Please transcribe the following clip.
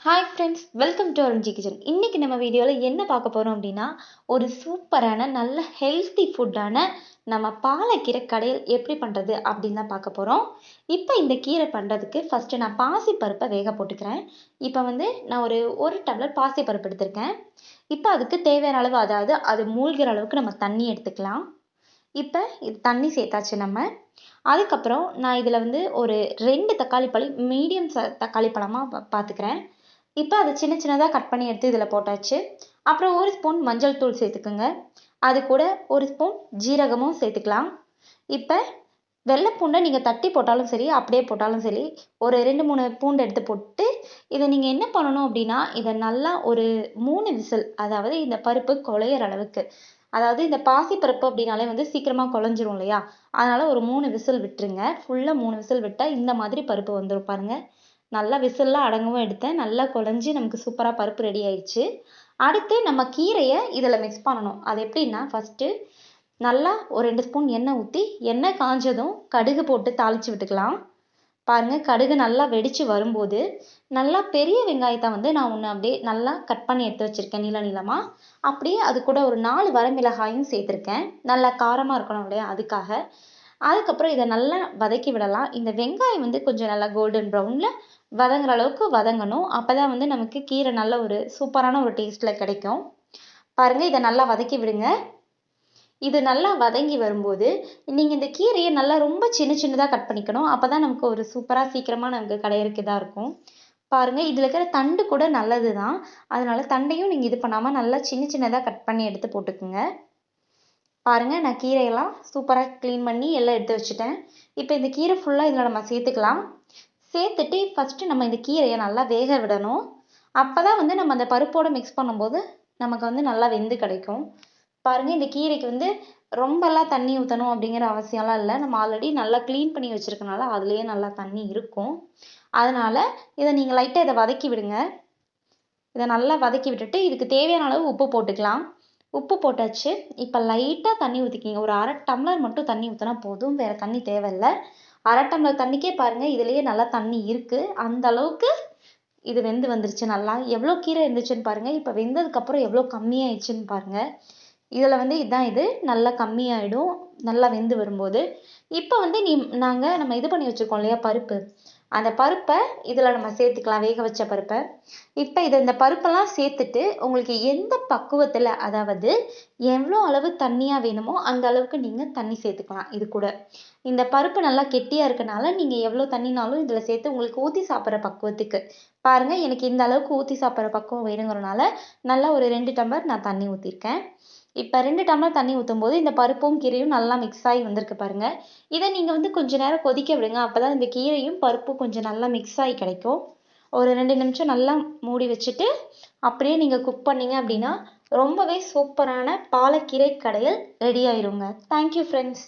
Hi friends, welcome to Arunji kitchen. இன்னைக்கு நம்ம வீடியோவில் என்ன பார்க்க போகிறோம் அப்படின்னா, ஒரு சூப்பரான நல்ல ஹெல்த்தி ஃபுட்டான நம்ம பாலக்கீரை கடையில் எப்படி பண்ணுறது அப்படின்னு தான் பார்க்க போகிறோம். இப்போ இந்த கீரை பண்ணுறதுக்கு ஃபஸ்ட்டு நான் பாசிப்பருப்பை வேக போட்டுக்கிறேன். இப்போ நான் ஒரு டம்ளர் பாசிப்பருப்பு எடுத்திருக்கேன். இப்போ அதுக்கு தேவையான அளவு, அதாவது அது மூழ்கிற அளவுக்கு நம்ம தண்ணி எடுத்துக்கலாம். இப்போ இது தண்ணி சேர்த்தாச்சு நம்ம. அதுக்கப்புறம் நான் இதில் ஒரு 2 தக்காளி பழம் மீடியம் தக்காளி பழமாக பார்த்துக்கிறேன். இப்போ அதை சின்ன சின்னதாக கட் பண்ணி எடுத்து இதில் போட்டாச்சு. அப்புறம் 1 ஸ்பூன் மஞ்சள் தூள் சேர்த்துக்குங்க. அது கூட 1 ஸ்பூன் ஜீரகமும் சேர்த்துக்கலாம். இப்போ வெள்ளை பூண்டை நீங்கள் தட்டி போட்டாலும் சரி, அப்படியே போட்டாலும் சரி, ஒரு 2-3 பூண்டு எடுத்து போட்டு இதை நீங்கள் என்ன பண்ணணும் அப்படின்னா, இதை நல்லா ஒரு 3 விசில், அதாவது இந்த பருப்பு குழையிற அளவுக்கு, அதாவது இந்த பாசி பருப்பு அப்படின்னாலே சீக்கிரமாக குழஞ்சிரும் இல்லையா, அதனால ஒரு 3 விசில் விட்டுருங்க. ஃபுல்லாக 3 விசில் விட்டால் இந்த மாதிரி பருப்பு வந்துடும் பாருங்க. நல்லா விசில்லாம் அடங்கவும் எடுத்தேன். நல்லா குழஞ்சி நமக்கு சூப்பராக பருப்பு ரெடி ஆயிடுச்சு. அடுத்து நம்ம கீரையை இதில் மிக்ஸ் பண்ணணும். அது எப்படின்னா, ஃபஸ்ட்டு நல்லா ஒரு 2 ஸ்பூன் எண்ணெய் ஊற்றி, எண்ணெய் காஞ்சதும் கடுகு போட்டு தாளித்து விட்டுக்கலாம். பாருங்கள், கடுகு நல்லா வெடித்து வரும்போது நல்லா பெரிய வெங்காயத்தை நான் ஒன்று அப்படியே நல்லா கட் பண்ணி எடுத்து வச்சுருக்கேன் நீள நீளமாக. அப்படியே அது கூட ஒரு 4 வரமிளகாயும் சேர்த்துருக்கேன். நல்லா காரமாக இருக்கணும் இல்லையா, அதுக்காக. அதுக்கப்புறம் இதை நல்லா வதக்கி விடலாம். இந்த வெங்காயம் கொஞ்சம் நல்லா கோல்டன் ப்ரௌனில் வதங்குற அளவுக்கு வதங்கணும். அப்போ தான் நமக்கு கீரை நல்ல ஒரு சூப்பரான ஒரு டேஸ்ட்டில் கிடைக்கும். பாருங்கள், இதை நல்லா வதக்கி விடுங்க. இது நல்லா வதங்கி வரும்போது நீங்கள் இந்த கீரையை நல்லா ரொம்ப சின்ன சின்னதாக கட் பண்ணிக்கணும். அப்போ தான் நமக்கு ஒரு சூப்பராக சீக்கிரமாக நமக்கு கடையிறக்கு இதாக இருக்கும். பாருங்கள், இதில் இருக்கிற தண்டு கூட நல்லது தான். அதனால தண்டையும் நீங்கள் இது பண்ணாமல் நல்லா சின்ன சின்னதாக கட் பண்ணி எடுத்து போட்டுக்குங்க. பாருங்கள், நான் கீரையெல்லாம் சூப்பராக க்ளீன் பண்ணி எல்லாம் எடுத்து வச்சுட்டேன். இப்போ இந்த கீரை ஃபுல்லாக இதில் நம்ம சேர்த்துக்கலாம். சேர்த்துட்டு ஃபஸ்ட்டு நம்ம இந்த கீரையை நல்லா வேக விடணும். அப்போ தான் நம்ம அந்த பருப்போடு மிக்ஸ் பண்ணும்போது நமக்கு நல்லா வெந்து கிடைக்கும். பாருங்கள், இந்த கீரைக்கு ரொம்பலாம் தண்ணி ஊற்றணும் அப்படிங்கிற அவசியம்லாம் இல்லை. நம்ம ஆல்ரெடி நல்லா க்ளீன் பண்ணி வச்சுருக்கனால அதுலேயே நல்லா தண்ணி இருக்கும். அதனால் இதை நீங்கள் லைட்டாக இதை வதக்கி விடுங்க. இதை நல்லா வதக்கி விட்டுட்டு இதுக்கு தேவையான அளவு உப்பு போட்டுக்கலாம். உப்பு போட்டாச்சு. இப்போ லைட்டாக தண்ணி ஊற்றிக்கிங்க. ஒரு 1/2 டம்ளர் மட்டும் தண்ணி ஊற்றினா போதும், வேறு தண்ணி தேவையில்லை. 1/2 டம்ளர் தண்ணிக்கே பாருங்கள் இதுலேயே நல்லா தண்ணி இருக்குது. அந்த அளவுக்கு இது வெந்து வந்துருச்சு. நல்லா எவ்வளோ கீரை இருந்துச்சுன்னு பாருங்கள். இப்போ வெந்ததுக்கப்புறம் எவ்வளோ கம்மியாயிடுச்சுன்னு பாருங்கள். இதில் இதுதான், இது நல்லா கம்மியாயிடும் நல்லா வெந்து வரும்போது. இப்போ நம்ம இது பண்ணி வச்சுருக்கோம் இல்லையா பருப்பு, அந்த பருப்பை இதில் நம்ம சேர்த்துக்கலாம், வேக வச்ச பருப்பை. இப்போ இந்த பருப்பெல்லாம் சேர்த்துட்டு உங்களுக்கு எந்த பக்குவத்தில், அதாவது எவ்வளோ அளவு தண்ணியாக வேணுமோ அந்த அளவுக்கு நீங்கள் தண்ணி சேர்த்துக்கலாம். இது கூட இந்த பருப்பு நல்லா கெட்டியாக இருக்கனால நீங்கள் எவ்வளோ தண்ணினாலும் இதில் சேர்த்து உங்களுக்கு ஊற்றி சாப்பிட்ற பக்குவத்துக்கு. பாருங்கள், எனக்கு இந்த அளவுக்கு ஊற்றி சாப்பிட்ற பக்குவம் வேணுங்கிறனால நல்லா ஒரு 2 டம்ளர் நான் தண்ணி ஊற்றிருக்கேன். இப்போ 2 டம்ளர் தண்ணி ஊற்றும் போது இந்த பருப்பும் கீரையும் நல்லா மிக்ஸ் ஆகி வந்திருக்கு பாருங்கள். இதை நீங்கள் கொஞ்ச நேரம் கொதிக்க விடுங்க. அப்போ தான் இந்த கீரையும் பருப்பும் கொஞ்சம் நல்லா மிக்ஸ் ஆகி கிடைக்கும். ஒரு 2 நிமிஷம் நல்லா மூடி வச்சுட்டு அப்படியே நீங்கள் குக் பண்ணிங்க அப்படின்னா ரொம்பவே சூப்பரான பாலக்கீரை கடையில் ரெடி ஆயிருங்க. Thank you friends.